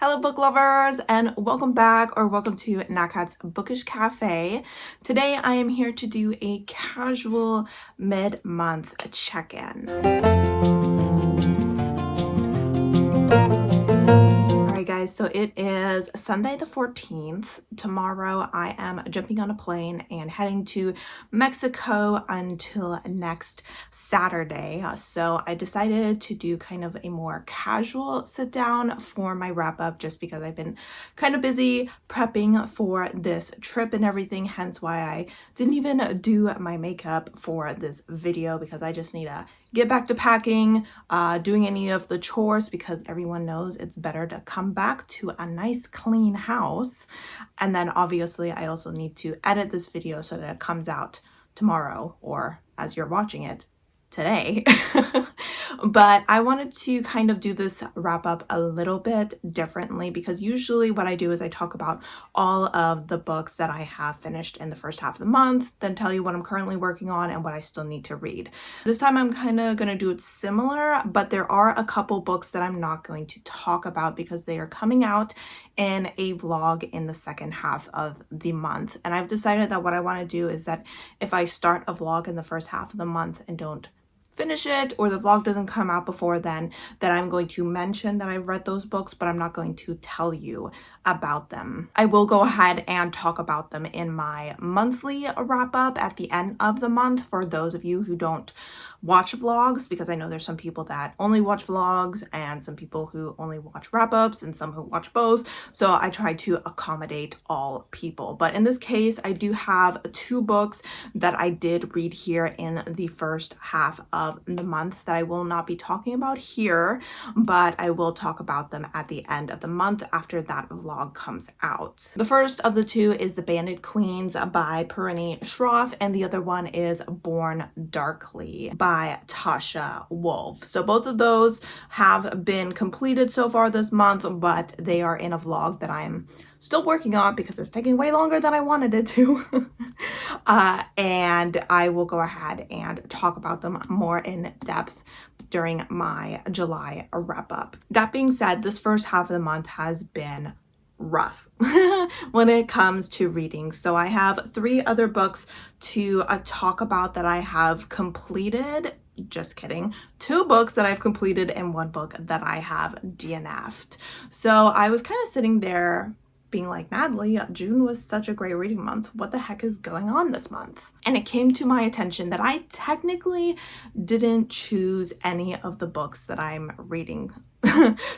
Hello book lovers and welcome back or welcome to Nakat's Bookish Cafe. Today I am here to do a casual mid-month check-in. Alright guys, so it is Sunday the 14th. Tomorrow I am jumping on a plane and heading to Mexico until next Saturday. So I decided to do kind of a more casual sit down for my wrap up just because I've been kind of busy prepping for this trip and everything, hence why I didn't even do my makeup for this video because I just need to get back to packing, doing any of the chores because everyone knows it's better to come back to a nice clean house. And then obviously I also need to edit this video so that it comes out tomorrow or as you're watching it today. But I wanted to kind of do this wrap up a little bit differently because usually what I do is I talk about all of the books that I have finished in the first half of the month, then tell you what I'm currently working on and what I still need to read. This time I'm kind of going to do it similar, but there are a couple books that I'm not going to talk about because they are coming out in a vlog in the second half of the month. And I've decided that what I want to do is that if I start a vlog in the first half of the month and don't finish it or the vlog doesn't come out before then, that I'm going to mention that I've read those books, but I'm not going to tell you about them. I will go ahead and talk about them in my monthly wrap up at the end of the month for those of you who don't watch vlogs, because I know there's some people that only watch vlogs and some people who only watch wrap-ups and some who watch both. So I try to accommodate all people. But in this case, I do have two books that I did read here in the first half of the month that I will not be talking about here, but I will talk about them at the end of the month after that vlog comes out. The first of the two is The Bandit Queens by Perini Schroff, and the other one is Born Darkly by Tasha Wolfe. So both of those have been completed so far this month, but they are in a vlog that I'm still working on because it's taking way longer than I wanted it to. And I will go ahead and talk about them more in depth during my July wrap up. That being said, this first half of the month has been rough when it comes to reading. So I have three other books to talk about that I have completed. Just kidding. Two books that I've completed and one book that I have DNF'd. So I was kind of sitting there being like, Natalie, June was such a great reading month. What the heck is going on this month? And it came to my attention that I technically didn't choose any of the books that I'm reading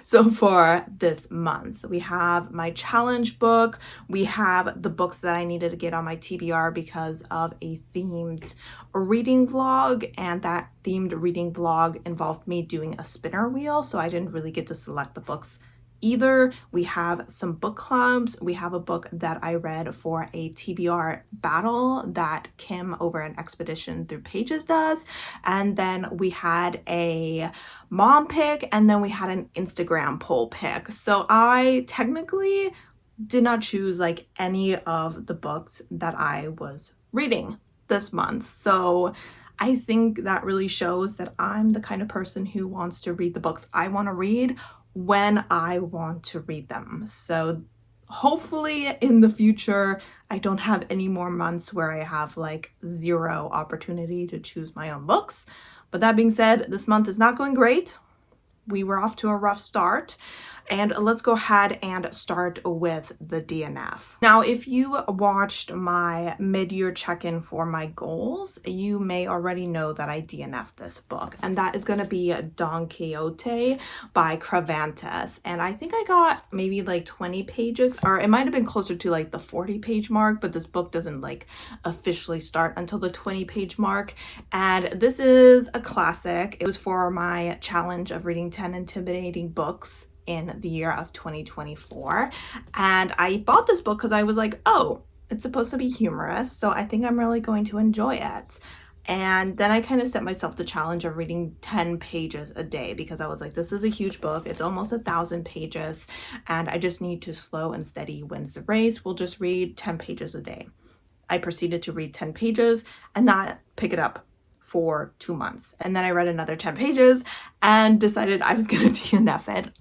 so far this month. We have my challenge book. We have the books that I needed to get on my TBR because of a themed reading vlog, and that themed reading vlog involved me doing a spinner wheel, so I didn't really get to select the books either. We have some book clubs. We have a book that I read for a TBR battle that Kim over an Expedition Through Pages does. And then we had a mom pick, and then we had an Instagram poll pick. So I technically did not choose like any of the books that I was reading this month. So I think that really shows that I'm the kind of person who wants to read the books I want to read when I want to read them. So hopefully in the future, I don't have any more months where I have like zero opportunity to choose my own books. But that being said, this month is not going great. We were off to a rough start. And let's go ahead and start with the DNF. Now, if you watched my mid-year check-in for my goals, you may already know that I DNF'd this book, and that is going to be Don Quixote by Cravantes. And I think I got maybe like 20 pages, or it might have been closer to like the 40-page mark, but this book doesn't like officially start until the 20-page mark. And this is a classic. It was for my challenge of reading 10 intimidating books in the year of 2024, and I bought this book because I was like, oh, it's supposed to be humorous, so I think I'm really going to enjoy it. And then I kind of set myself the challenge of reading 10 pages a day because I was like, this is a huge book. It's almost 1,000 pages, and I just need to slow and steady wins the race. We'll just read 10 pages a day. I proceeded to read 10 pages and not pick it up for 2 months. And then I read another 10 pages and decided I was going to DNF it.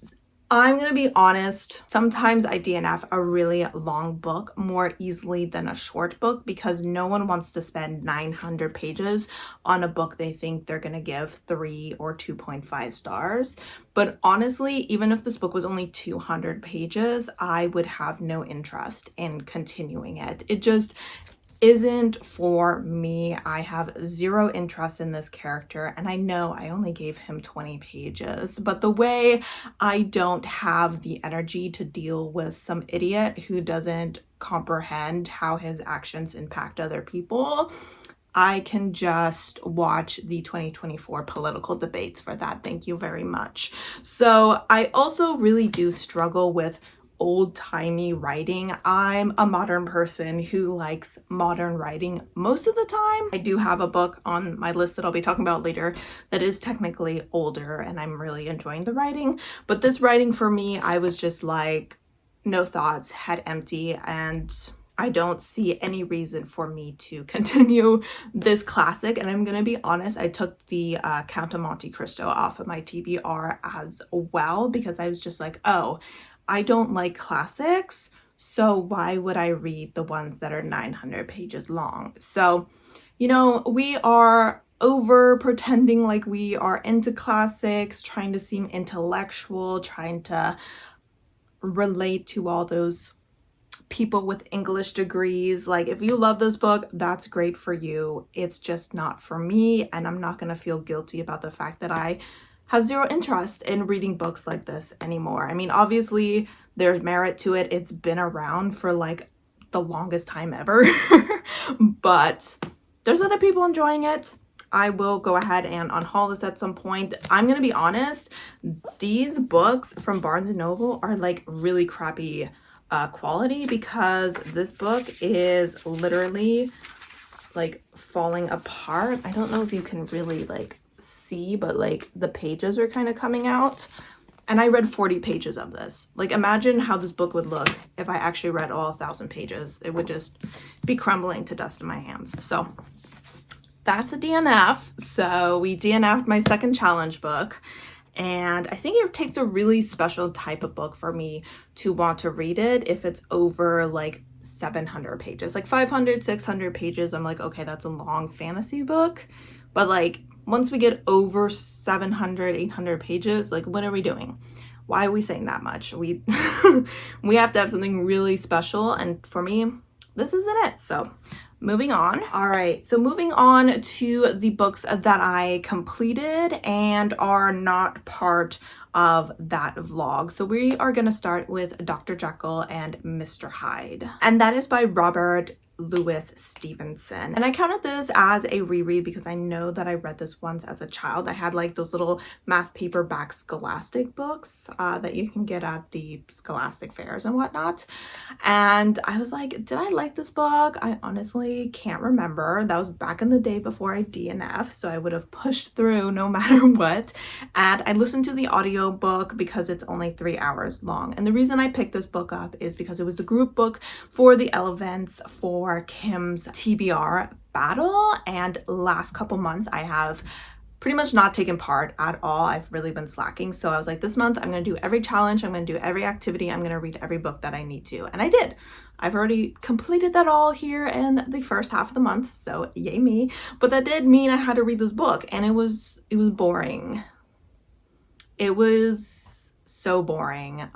I'm gonna be honest, sometimes I DNF a really long book more easily than a short book because no one wants to spend 900 pages on a book they think they're gonna give 3 or 2.5 stars. But honestly, even if this book was only 200 pages, I would have no interest in continuing it. It just isn't for me. I have zero interest in this character, and I know I only gave him 20 pages, but the way I don't have the energy to deal with some idiot who doesn't comprehend how his actions impact other people, I can just watch the 2024 political debates for that. Thank you very much. So I also really do struggle with old-timey writing. I'm a modern person who likes modern writing most of the time. I do have a book on my list that I'll be talking about later that is technically older, and I'm really enjoying the writing. But this writing for me, I was just like, no thoughts, head empty, and I don't see any reason for me to continue this classic. And I'm gonna be honest, I took the Count of Monte Cristo off of my TBR as well because I was just like, oh, I don't like classics, so why would I read the ones that are 900 pages long? So, you know, we are over pretending like we are into classics, trying to seem intellectual, trying to relate to all those people with English degrees. Like, if you love this book, that's great for you. It's just not for me, and I'm not gonna feel guilty about the fact that I have zero interest in reading books like this anymore. I mean, obviously there's merit to it. It's been around for like the longest time ever, but there's other people enjoying it. I will go ahead and unhaul this at some point. I'm gonna be honest, these books from Barnes & Noble are like really crappy quality because this book is literally like falling apart. I don't know if you can really like see, but like the pages are kind of coming out, and I read 40 pages of this. Like, imagine how this book would look if I actually read all 1,000 pages. It would just be crumbling to dust in my hands. So that's a DNF. So we DNF'd my second challenge book, and I think it takes a really special type of book for me to want to read it if it's over like 700 pages. Like 500, 600 pages, I'm like, okay, that's a long fantasy book. But like once we get over 700, 800 pages, like what are we doing? Why are we saying that much? We we have to have something really special, and for me, this isn't it. So moving on. All right, so moving on to the books that I completed and are not part of that vlog. So we are gonna start with Dr. Jekyll and Mr. Hyde, and that is by Robert Louis Stevenson. And I counted this as a reread because I know that I read this once as a child. I had like those little mass paperback Scholastic books that you can get at the Scholastic fairs and whatnot. And I was like, did I like this book? I honestly can't remember. That was back in the day before I DNF, so I would have pushed through no matter what. And I listened to the audiobook because it's only 3 hours long. And the reason I picked this book up is because it was the group book for the events for Kim's TBR battle, and last couple months I have pretty much not taken part at all. I've really been slacking, so I was like, this month I'm gonna do every challenge, I'm gonna do every activity, I'm gonna read every book that I need to, and I did. I've already completed that all here in the first half of the month, so yay me. But that did mean I had to read this book, and it was boring. It was so boring.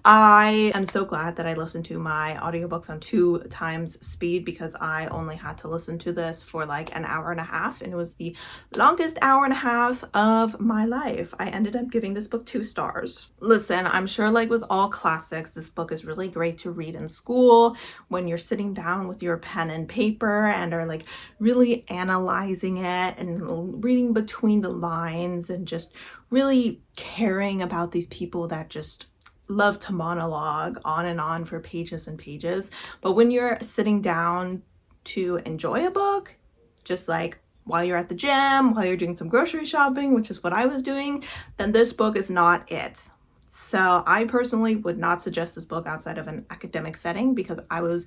I am so glad that I listened to my audiobooks on 2 times speed because I only had to listen to this for like an hour and a half, and it was the longest hour and a half of my life. I ended up giving this book 2 stars. Listen, I'm sure like with all classics, this book is really great to read in school when you're sitting down with your pen and paper and are like really analyzing it and reading between the lines and just really caring about these people that just love to monologue on and on for pages and pages. But when you're sitting down to enjoy a book, just like while you're at the gym, while you're doing some grocery shopping, which is what I was doing, then this book is not it. So I personally would not suggest this book outside of an academic setting because I was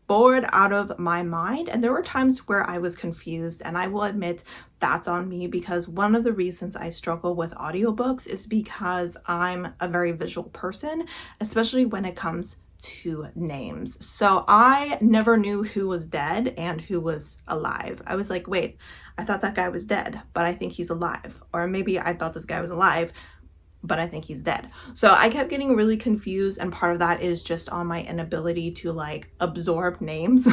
bored out of my mind, and there were times where I was confused, and I will admit that's on me, because one of the reasons I struggle with audiobooks is because I'm a very visual person, especially when it comes to names. So I never knew who was dead and who was alive. I was like, wait, I thought that guy was dead, but I think he's alive. Or maybe I thought this guy was alive, but I think he's dead. So I kept getting really confused, and part of that is just on my inability to like absorb names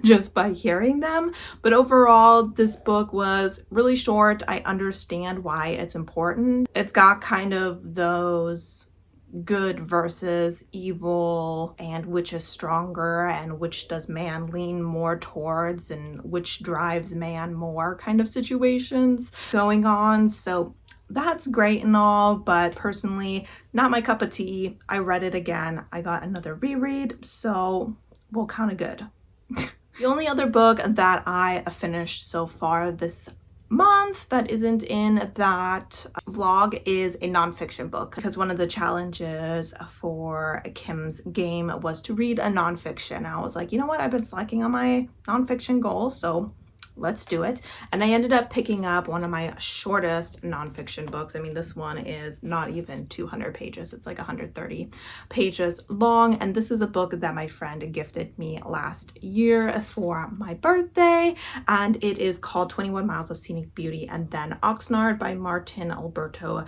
just by hearing them. But overall, this book was really short. I understand why it's important. It's got kind of those good versus evil, and which is stronger and which does man lean more towards and which drives man more kind of situations going on. So that's great and all, but personally, not my cup of tea. I read it again. I got another reread, so we'll count it good. The only other book that I finished so far this month that isn't in that vlog is a nonfiction book, because one of the challenges for Kim's game was to read a nonfiction. I was like, you know what? I've been slacking on my nonfiction goals, so let's do it. And I ended up picking up one of my shortest nonfiction books. I mean, this one is not even 200 pages. It's like 130 pages long. And this is a book that my friend gifted me last year for my birthday. And it is called 21 Miles of Scenic Beauty and Then Oxnard by Martin Alberto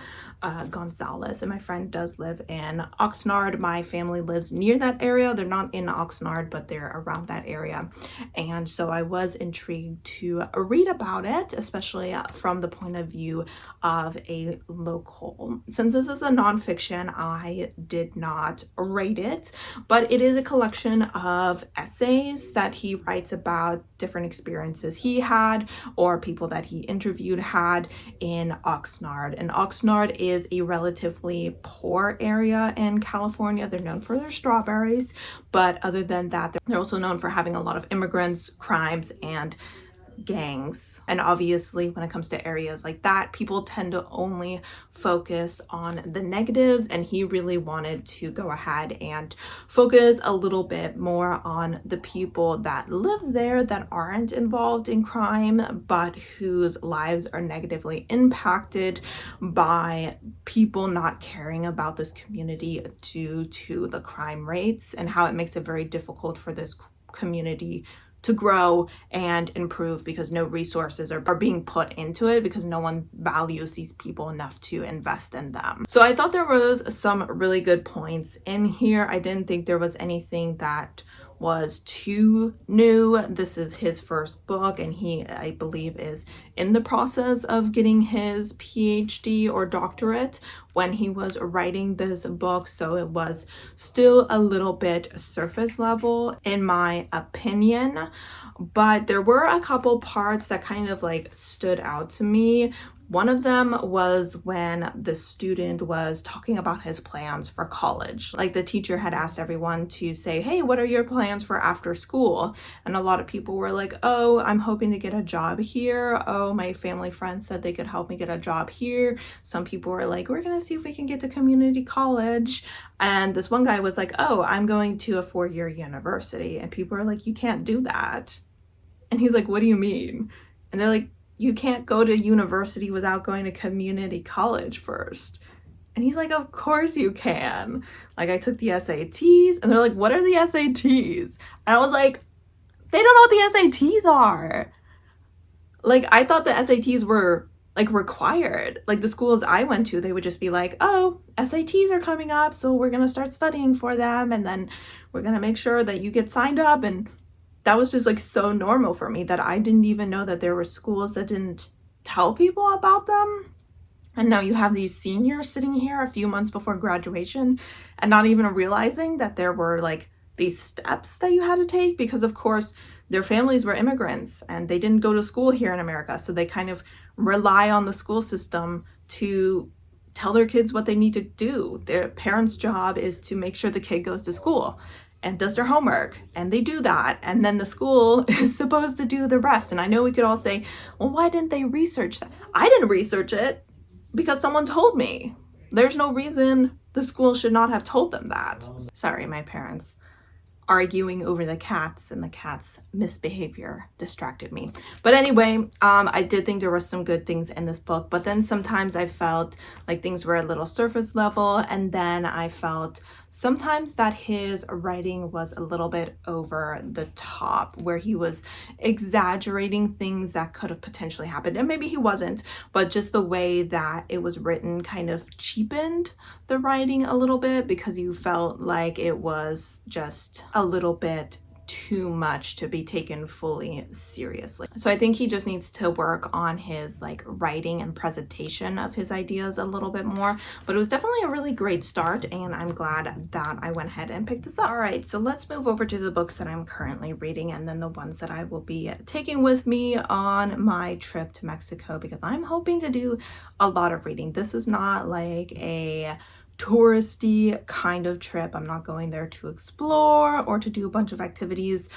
Gonzalez. And my friend does live in Oxnard. My family lives near that area. They're not in Oxnard, but they're around that area. And so I was intrigued to read about it, especially from the point of view of a local. Since this is a nonfiction, I did not rate it, but it is a collection of essays that he writes about different experiences he had or people that he interviewed had in Oxnard. And Oxnard is a relatively poor area in California. They're known for their strawberries, but other than that, they're also known for having a lot of immigrants, crimes, and gangs. And obviously when it comes to areas like that, people tend to only focus on the negatives, and he really wanted to go ahead and focus a little bit more on the people that live there that aren't involved in crime, but whose lives are negatively impacted by people not caring about this community due to the crime rates, and how it makes it very difficult for this community to grow and improve because no resources are being put into it, because no one values these people enough to invest in them. So I thought there was some really good points in here. I didn't think there was anything that was too new. This is his first book, and he, I believe, is in the process of getting his PhD or doctorate when he was writing this book, so it was still a little bit surface level in my opinion. But there were a couple parts that kind of like stood out to me. One of them was when the student was talking about his plans for college. Like, the teacher had asked everyone to say, hey, what are your plans for after school? And a lot of people were like, oh, I'm hoping to get a job here. Oh, my family friends said they could help me get a job here. Some people were like, we're gonna see if we can get to community college. And this one guy was like, oh, I'm going to a 4-year university. And people are like, you can't do that. And he's like, what do you mean? And they're like, you can't go to university without going to community college first. And he's like, of course you can. Like, I took the SATs, and they're like, what are the SATs? And I was like, they don't know what the SATs are. Like, I thought the SATs were like required. Like, the schools I went to, they would just be like, oh, SATs are coming up, so we're gonna start studying for them, and then we're gonna make sure that you get signed up. And that was just like so normal for me that I didn't even know that there were schools that didn't tell people about them. And now you have these seniors sitting here a few months before graduation and not even realizing that there were like these steps that you had to take, because of course their families were immigrants and they didn't go to school here in America. So they kind of rely on the school system to tell their kids what they need to do. Their parents' job is to make sure the kid goes to school and does their homework, and they do that, and then the school is supposed to do the rest. And I know we could all say, well, why didn't they research that? I didn't research it because someone told me. There's no reason the school should not have told them that. Sorry, my parents. arguing over the cats, and the cats' misbehavior distracted me. But anyway, I did think there were some good things in this book, but then sometimes I felt like things were a little surface level, and then I felt sometimes that his writing was a little bit over the top, where he was exaggerating things that could have potentially happened. And maybe he wasn't, but just the way that it was written kind of cheapened the writing a little bit, because you felt like it was just a little bit too much to be taken fully seriously. So I think he just needs to work on his like writing and presentation of his ideas a little bit more, but it was definitely a really great start, and I'm glad that I went ahead and picked this up. All right, so let's move over to the books that I'm currently reading, and then the ones that I will be taking with me on my trip to Mexico, because I'm hoping to do a lot of reading. This is not like a touristy kind of trip. I'm not going there to explore or to do a bunch of activities.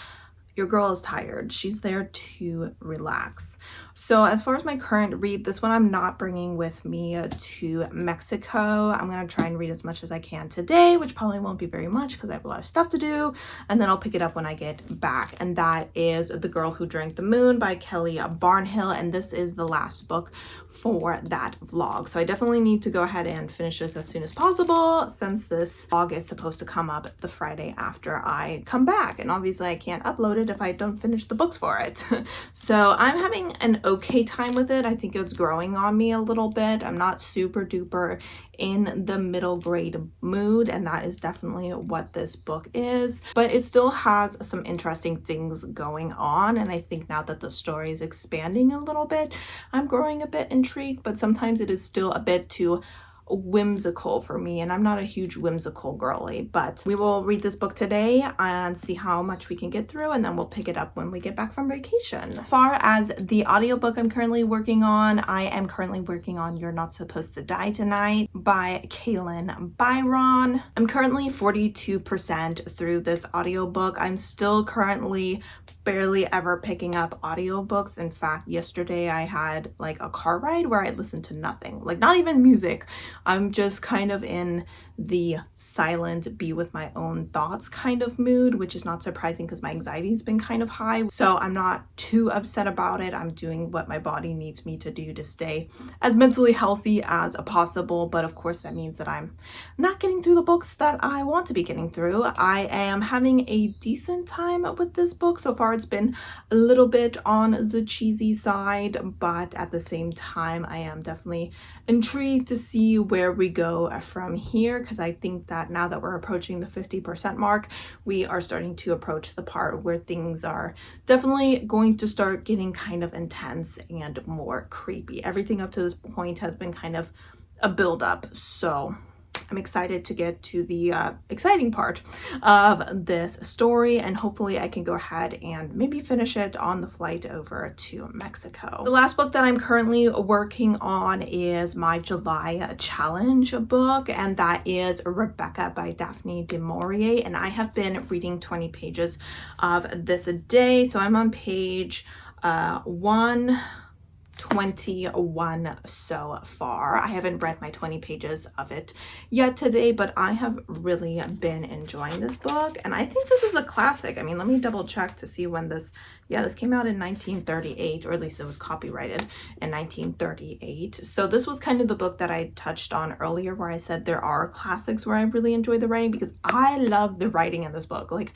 Your girl is tired. She's there to relax. So as far as my current read, this one I'm not bringing with me to Mexico. I'm going to try and read as much as I can today, which probably won't be very much because I have a lot of stuff to do. And then I'll pick it up when I get back. And that is The Girl Who Drank the Moon by Kelly Barnhill. And this is the last book for that vlog. So I definitely need to go ahead and finish this as soon as possible, since this vlog is supposed to come up the Friday after I come back. And obviously I can't upload it if I don't finish the books for it. So I'm having an okay time with it. I think it's growing on me a little bit. I'm not super duper in the middle grade mood, and that is definitely what this book is, but it still has some interesting things going on. And I think now that the story is expanding a little bit, I'm growing a bit intrigued, but sometimes it is still a bit too whimsical for me, and I'm not a huge whimsical girly. But we will read this book today and see how much we can get through, and then we'll pick it up when we get back from vacation. As far as the audiobook I'm currently working on, I am currently working on You're Not Supposed to Die Tonight by Kaylin Byron. I'm currently 42% through this audiobook. I'm still currently barely ever picking up audiobooks. In fact, yesterday I had like a car ride where I listened to nothing, like not even music. I'm just kind of in the silent, be with my own thoughts kind of mood, which is not surprising because my anxiety's been kind of high. So I'm not too upset about it. I'm doing what my body needs me to do to stay as mentally healthy as possible. But of course, that means that I'm not getting through the books that I want to be getting through. I am having a decent time with this book. So far, it's been a little bit on the cheesy side, but at the same time, I am definitely intrigued to see where we go from here, because I think that now that we're approaching the 50% mark, we are starting to approach the part where things are definitely going to start getting kind of intense and more creepy. Everything up to this point has been kind of a build-up, so I'm excited to get to the exciting part of this story, and hopefully I can go ahead and maybe finish it on the flight over to Mexico. The last book that I'm currently working on is my July challenge book, and that is Rebecca by Daphne du Maurier, and I have been reading 20 pages of this a day. So I'm on page 121 so far. I haven't read my 20 pages of it yet today, but I have really been enjoying this book, and I think this is a classic. I mean, let me double check to see when this came out in 1938, or at least it was copyrighted in 1938. So this was kind of the book that I touched on earlier, where I said there are classics where I really enjoy the writing, because I love the writing in this book. Like,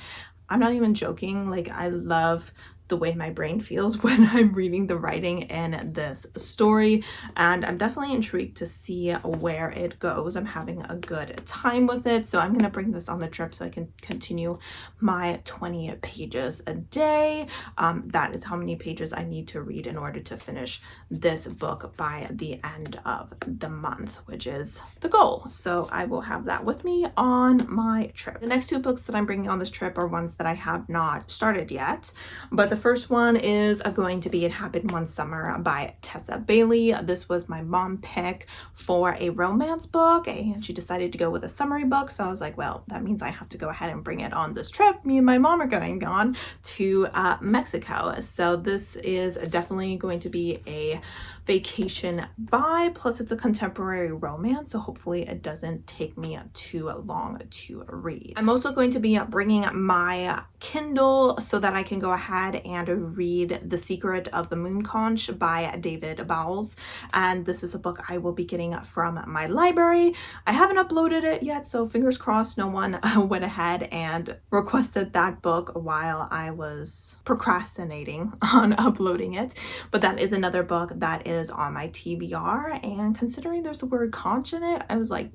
I'm not even joking. Like, I love the way my brain feels when I'm reading the writing in this story, and I'm definitely intrigued to see where it goes. I'm having a good time with it, so I'm gonna bring this on the trip so I can continue my 20 pages a day. That is how many pages I need to read in order to finish this book by the end of the month, which is the goal. So I will have that with me on my trip. The next two books that I'm bringing on this trip are ones that I have not started yet, but the first one is going to be It Happened One Summer by Tessa Bailey. This was my mom pick for a romance book, and she decided to go with a summary book. So I was like, well, that means I have to go ahead and bring it on this trip. Me and my mom are going on to Mexico. So this is definitely going to be a vacation vibe. Plus it's a contemporary romance, so hopefully it doesn't take me too long to read. I'm also going to be bringing my Kindle so that I can go ahead and read The Secret of the Moon Conch by David Bowles. And this is a book I will be getting from my library. I haven't uploaded it yet, so fingers crossed no one went ahead and requested that book while I was procrastinating on uploading it. But that is another book that is on my TBR, and considering there's the word conch in it, I was like,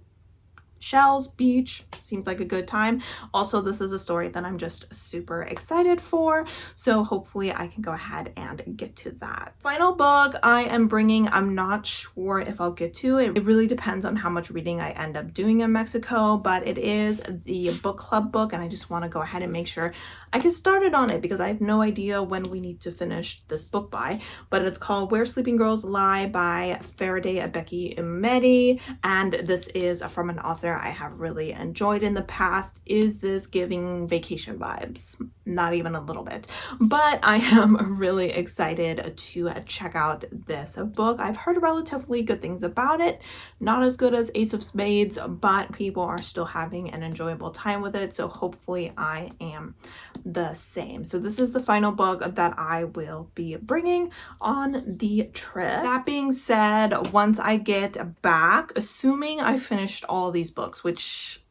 shells, beach, seems like a good time. Also, this is a story that I'm just super excited for, so hopefully I can go ahead and get to that. Final book I am bringing, I'm not sure if I'll get to it. It really depends on how much reading I end up doing in Mexico, but it is the book club book, and I just want to go ahead and make sure I get started on it because I have no idea when we need to finish this book by. But it's called Where Sleeping Girls Lie by Faraday Abeki Umedi, and this is from an author I have really enjoyed in the past. Is this giving vacation vibes? Not even a little bit, but I am really excited to check out this book. I've heard relatively good things about it, not as good as Ace of Spades, but people are still having an enjoyable time with it, so hopefully I am the same. So this is the final book that I will be bringing on the trip. That being said, once I get back, assuming I finished all these books, which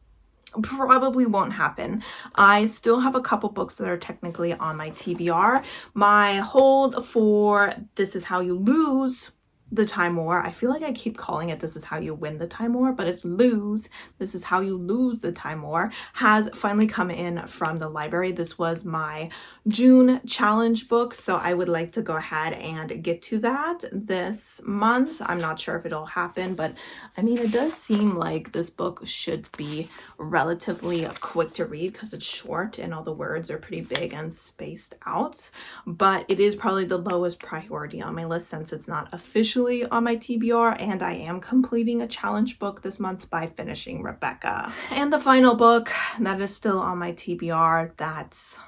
probably won't happen, I still have a couple books that are technically on my TBR. My hold for This Is How You Lose the Time War, I feel like I keep calling it This Is How You Win the Time War, but it's lose. This Is How You Lose the Time War has finally come in from the library. This was my June challenge book, so I would like to go ahead and get to that this month. I'm not sure if it'll happen, but I mean, it does seem like this book should be relatively quick to read because it's short and all the words are pretty big and spaced out, but it is probably the lowest priority on my list since it's not officially on my TBR, and I am completing a challenge book this month by finishing Rebecca. And the final book that is still on my TBR, that's,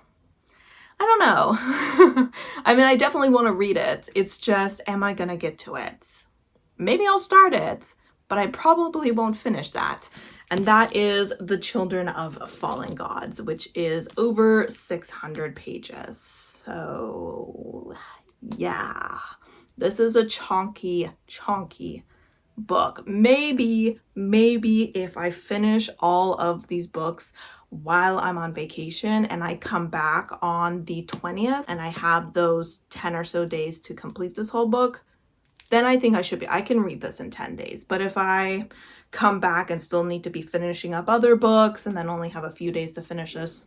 I don't know. I mean, I definitely want to read it. It's just, am I gonna get to it? Maybe I'll start it, but I probably won't finish that. And that is The Children of Fallen Gods, which is over 600 pages. So yeah, this is a chonky book. Maybe if I finish all of these books while I'm on vacation and I come back on the 20th and I have those 10 or so days to complete this whole book, then I think I can read this in 10 days. But if I come back and still need to be finishing up other books and then only have a few days to finish this,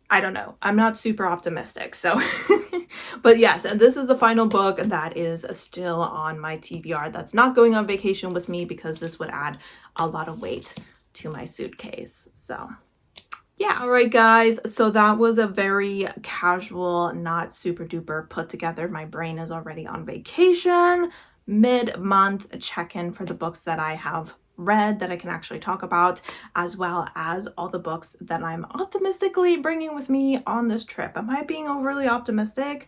I don't know. I'm not super optimistic. So, but yes, and this is the final book that is still on my TBR that's not going on vacation with me because this would add a lot of weight to my suitcase. So yeah. All right, guys. So that was a very casual, not super duper put together. My brain is already on vacation. Mid-month check-in for the books that I have read that I can actually talk about, as well as all the books that I'm optimistically bringing with me on this trip. Am I being overly optimistic?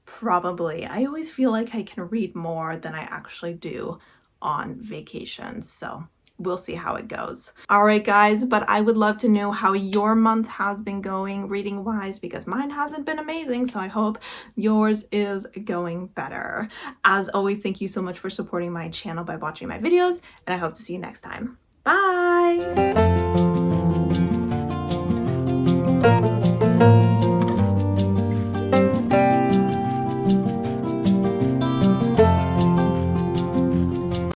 Probably. I always feel like I can read more than I actually do on vacation. So we'll see how it goes. All right, guys, but I would love to know how your month has been going reading wise, because mine hasn't been amazing. So I hope yours is going better. As always, thank you so much for supporting my channel by watching my videos, and I hope to see you next time. Bye.